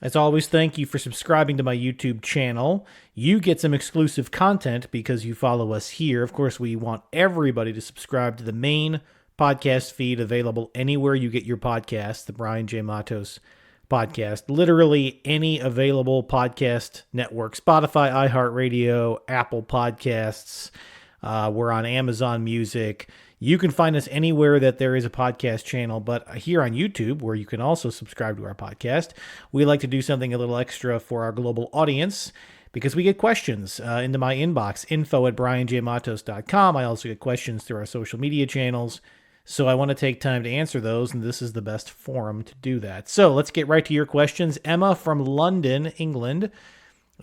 As always, thank you for subscribing to my YouTube channel. You get some exclusive content because you follow us here. Of course, we want everybody to subscribe to the main podcast feed available anywhere you get your podcasts, the Brian J. Matos podcast. Literally any available podcast network, Spotify, iHeartRadio, Apple Podcasts. We're on Amazon Music. You can find us anywhere that there is a podcast channel, but here on YouTube, where you can also subscribe to our podcast, we like to do something a little extra for our global audience because we get questions into my inbox, info@brianjmatos.com. I also get questions through our social media channels, so I want to take time to answer those, and this is the best forum to do that. So let's get right to your questions. Emma from London, England,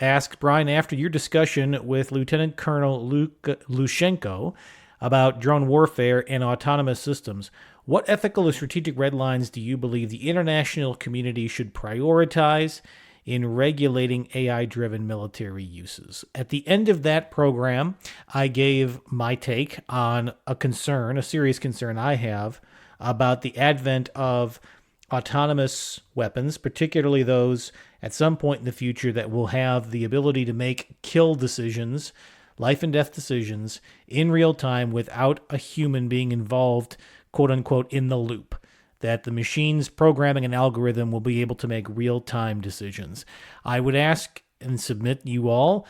asks, Brian, after your discussion with Lieutenant Colonel Lushenko about drone warfare and autonomous systems, what ethical or strategic red lines do you believe the international community should prioritize in regulating AI-driven military uses? At the end of that program, I gave my take on a serious concern I have about the advent of autonomous weapons, particularly those at some point in the future that will have the ability to make kill decisions, life and death decisions in real time without a human being involved, quote unquote, in the loop. That the machine's programming and algorithm will be able to make real-time decisions. I would ask and submit you all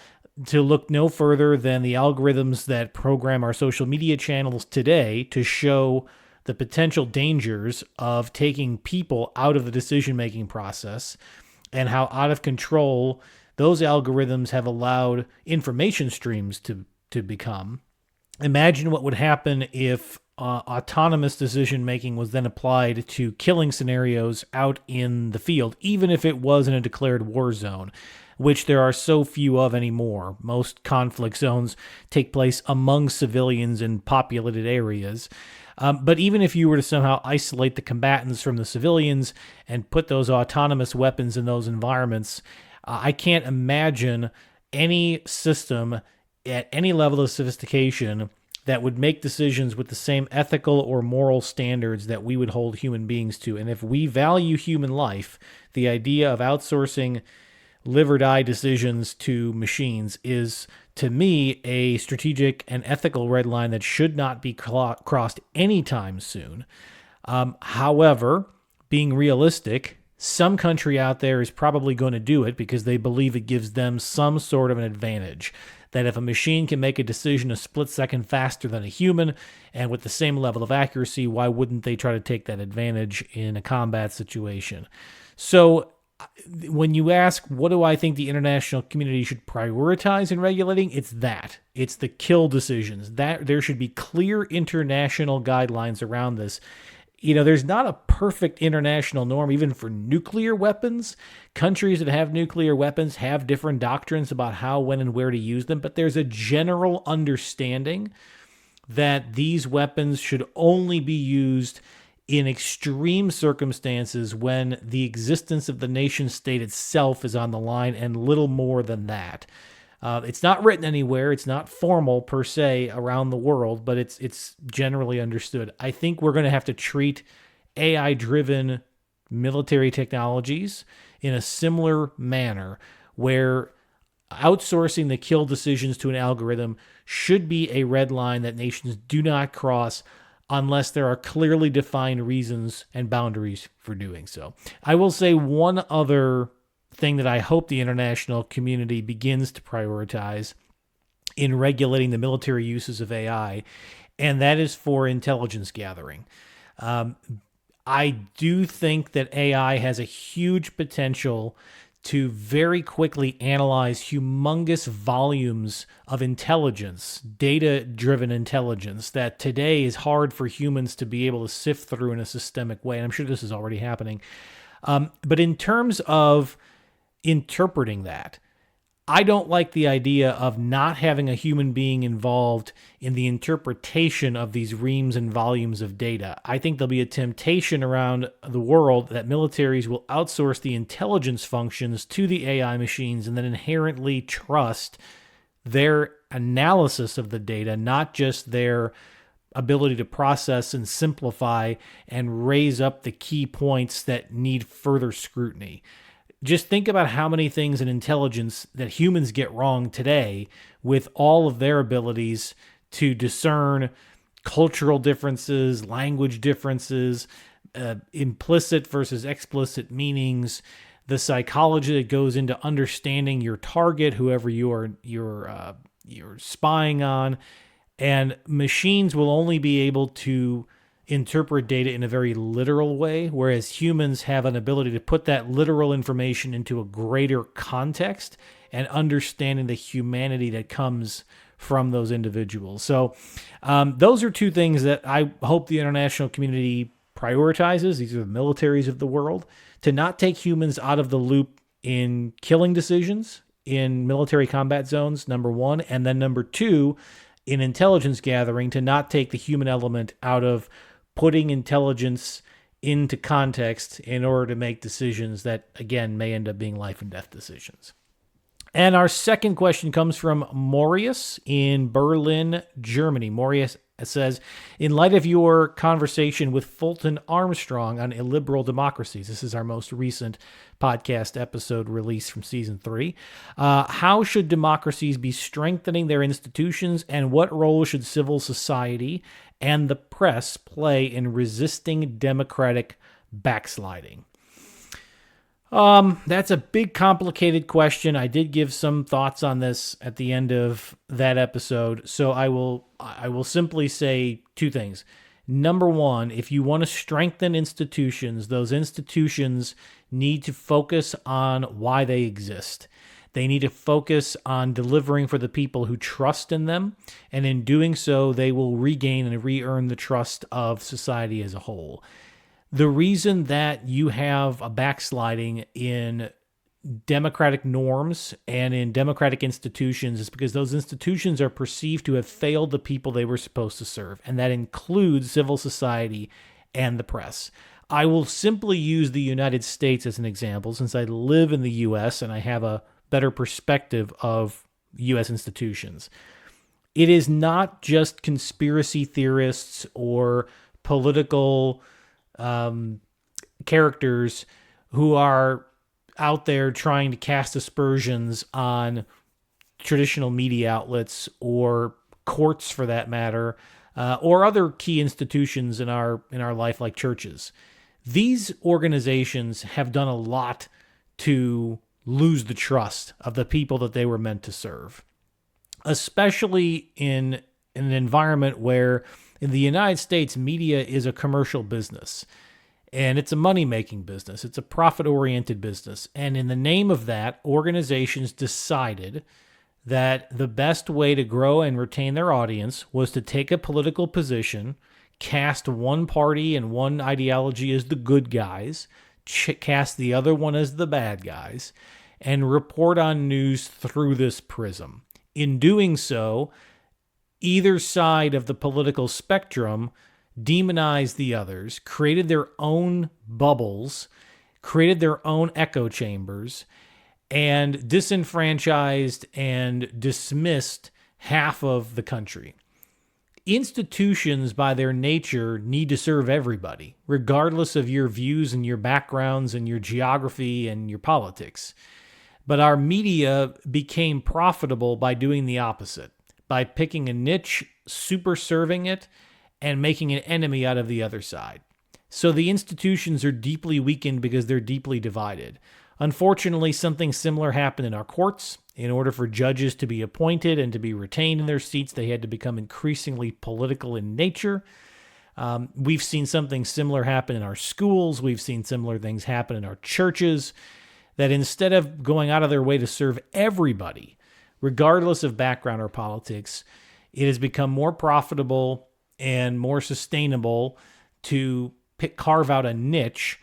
to look no further than the algorithms that program our social media channels today to show the potential dangers of taking people out of the decision-making process and how out of control those algorithms have allowed information streams to become. Imagine what would happen if autonomous decision-making was then applied to killing scenarios out in the field, even if it was in a declared war zone, which there are so few of anymore. Most conflict zones take place among civilians in populated areas. But even if you were to somehow isolate the combatants from the civilians and put those autonomous weapons in those environments, I can't imagine any system at any level of sophistication that would make decisions with the same ethical or moral standards that we would hold human beings to. And if we value human life, the idea of outsourcing live or die decisions to machines is, to me, a strategic and ethical red line that should not be crossed anytime soon. However, being realistic, some country out there is probably going to do it because they believe it gives them some sort of an advantage. That if a machine can make a decision a split second faster than a human and with the same level of accuracy, why wouldn't they try to take that advantage in a combat situation? So when you ask, what do I think the international community should prioritize in regulating? It's that. It's the kill decisions. That there should be clear international guidelines around this. You know, there's not a perfect international norm, even for nuclear weapons. Countries that have nuclear weapons have different doctrines about how, when, and where to use them, but there's a general understanding that these weapons should only be used in extreme circumstances when the existence of the nation state itself is on the line, and little more than that. It's not written anywhere. It's not formal per se around the world, but it's generally understood. I think we're going to have to treat AI-driven military technologies in a similar manner, where outsourcing the kill decisions to an algorithm should be a red line that nations do not cross unless there are clearly defined reasons and boundaries for doing so. I will say one other thing that I hope the international community begins to prioritize in regulating the military uses of AI, and that is for intelligence gathering. I do think that AI has a huge potential to very quickly analyze humongous volumes of intelligence, data-driven intelligence, that today is hard for humans to be able to sift through in a systemic way, and I'm sure this is already happening. But in terms of interpreting that, I don't like the idea of not having a human being involved in the interpretation of these reams and volumes of data. I think there'll be a temptation around the world that militaries will outsource the intelligence functions to the AI machines and then inherently trust their analysis of the data, not just their ability to process and simplify and raise up the key points that need further scrutiny. just think about how many things in intelligence that humans get wrong today with all of their abilities to discern cultural differences, language differences, implicit versus explicit meanings, the psychology that goes into understanding your target, whoever you're spying on. And machines will only be able to interpret data in a very literal way, whereas humans have an ability to put that literal information into a greater context and understanding the humanity that comes from those individuals. So those are two things that I hope the international community prioritizes. These are the militaries of the world, to not take humans out of the loop in killing decisions in military combat zones, number one, and then number two, in intelligence gathering, to not take the human element out of putting intelligence into context in order to make decisions that, again, may end up being life and death decisions. And our second question comes from Marius in Berlin, Germany. Marius says, in light of your conversation with Fulton Armstrong on illiberal democracies, this is our most recent podcast episode released from season 3, how should democracies be strengthening their institutions, and what role should civil society and the press play in resisting democratic backsliding? That's a big, complicated question. I did give some thoughts on this at the end of that episode, so I will simply say two things. Number one, if you want to strengthen institutions, those institutions need to focus on why they exist. They need to focus on delivering for the people who trust in them, and in doing so, they will regain and re-earn the trust of society as a whole. The reason that you have a backsliding in democratic norms and in democratic institutions is because those institutions are perceived to have failed the people they were supposed to serve, and that includes civil society and the press. I will simply use the United States as an example, since I live in the U.S. and I have a better perspective of U.S. institutions. It is not just conspiracy theorists or political characters who are out there trying to cast aspersions on traditional media outlets or courts, for that matter, or other key institutions in our life, like churches. These organizations have done a lot to lose the trust of the people that they were meant to serve, especially in an environment where in the United States, media is a commercial business, and it's a money-making business. It's a profit-oriented business. And in the name of that, organizations decided that the best way to grow and retain their audience was to take a political position, cast one party and one ideology as the good guys, cast the other one as the bad guys, and report on news through this prism. In doing so, either side of the political spectrum demonized the others, created their own bubbles, created their own echo chambers, and disenfranchised and dismissed half of the country. Institutions, by their nature, need to serve everybody, regardless of your views and your backgrounds and your geography and your politics. But our media became profitable by doing the opposite, by picking a niche, super serving it, and making an enemy out of the other side. So the institutions are deeply weakened because they're deeply divided. Unfortunately, something similar happened in our courts. In order for judges to be appointed and to be retained in their seats, they had to become increasingly political in nature. We've seen something similar happen in our schools. We've seen similar things happen in our churches, that instead of going out of their way to serve everybody, regardless of background or politics, it has become more profitable and more sustainable to carve out a niche,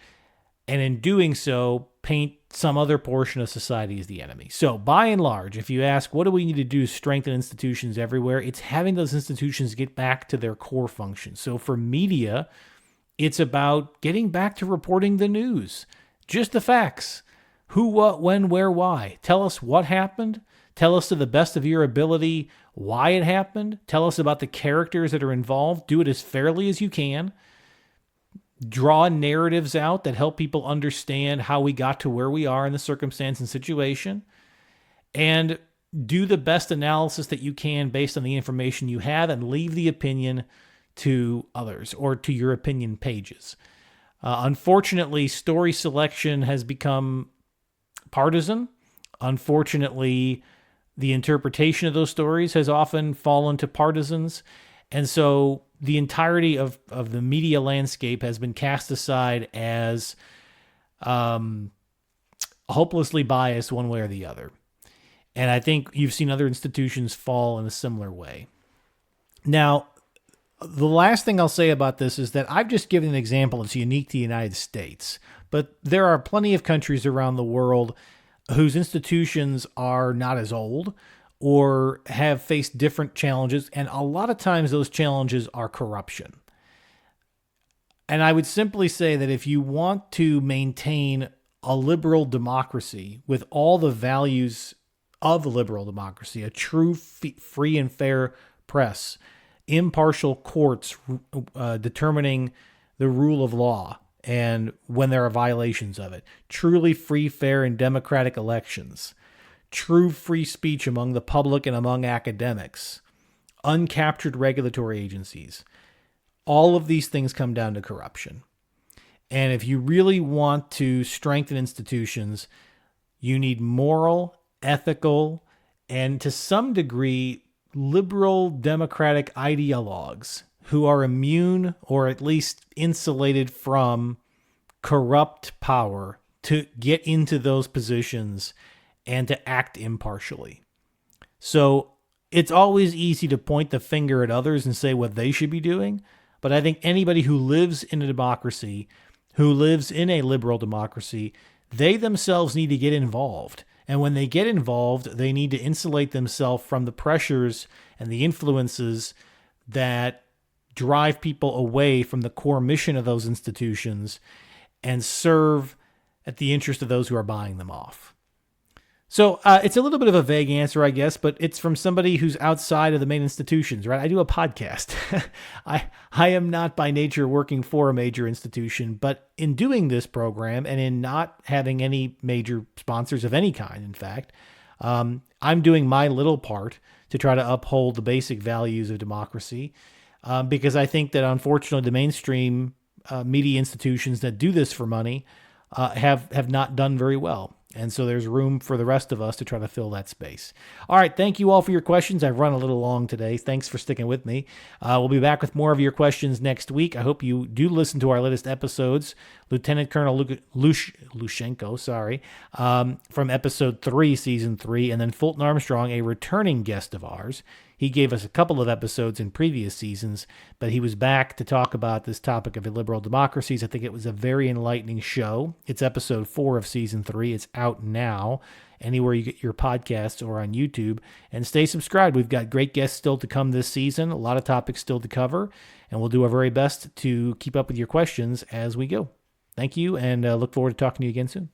and in doing so, paint some other portion of society as the enemy. So by and large, if you ask, what do we need to do to strengthen institutions everywhere? It's having those institutions get back to their core function. So for media, it's about getting back to reporting the news, just the facts. Who, what, when, where, why. Tell us what happened. Tell us to the best of your ability why it happened. Tell us about the characters that are involved. Do it as fairly as you can. draw narratives out that help people understand how we got to where we are in the circumstance and situation, and do the best analysis that you can based on the information you have, and leave the opinion to others or to your opinion pages. Unfortunately, story selection has become partisan. Unfortunately, the interpretation of those stories has often fallen to partisans. And so the entirety of the media landscape has been cast aside as hopelessly biased one way or the other. And I think you've seen other institutions fall in a similar way. Now, the last thing I'll say about this is that I've just given an example that's unique to the United States, but there are plenty of countries around the world whose institutions are not as old or have faced different challenges, and a lot of times those challenges are corruption. And I would simply say that if you want to maintain a liberal democracy with all the values of a liberal democracy, a true free and fair press, impartial courts determining the rule of law and when there are violations of it, truly free, fair, and democratic elections, true free speech among the public and among academics, uncaptured regulatory agencies, all of these things come down to corruption. And if you really want to strengthen institutions, you need moral, ethical, and to some degree, liberal democratic ideologues who are immune or at least insulated from corrupt power to get into those positions and to act impartially. So it's always easy to point the finger at others and say what they should be doing. But I think anybody who lives in a democracy, who lives in a liberal democracy, they themselves need to get involved. And when they get involved, they need to insulate themselves from the pressures and the influences that drive people away from the core mission of those institutions and serve at the interest of those who are buying them off. So it's a little bit of a vague answer, I guess, but it's from somebody who's outside of the main institutions, right? I do a podcast. I am not by nature working for a major institution, but in doing this program and in not having any major sponsors of any kind, in fact, I'm doing my little part to try to uphold the basic values of democracy, because I think that unfortunately the mainstream media institutions that do this for money have not done very well. And so there's room for the rest of us to try to fill that space. All right. Thank you all for your questions. I've run a little long today. Thanks for sticking with me. We'll be back with more of your questions next week. I hope you do listen to our latest episodes. Lieutenant Colonel Lushenko, from episode 3, season 3, and then Fulton Armstrong, a returning guest of ours. He gave us a couple of episodes in previous seasons, but he was back to talk about this topic of illiberal democracies. I think it was a very enlightening show. It's episode 4 of season 3. It's out now, anywhere you get your podcasts or on YouTube. And stay subscribed. We've got great guests still to come this season, a lot of topics still to cover, and we'll do our very best to keep up with your questions as we go. Thank you, and look forward to talking to you again soon.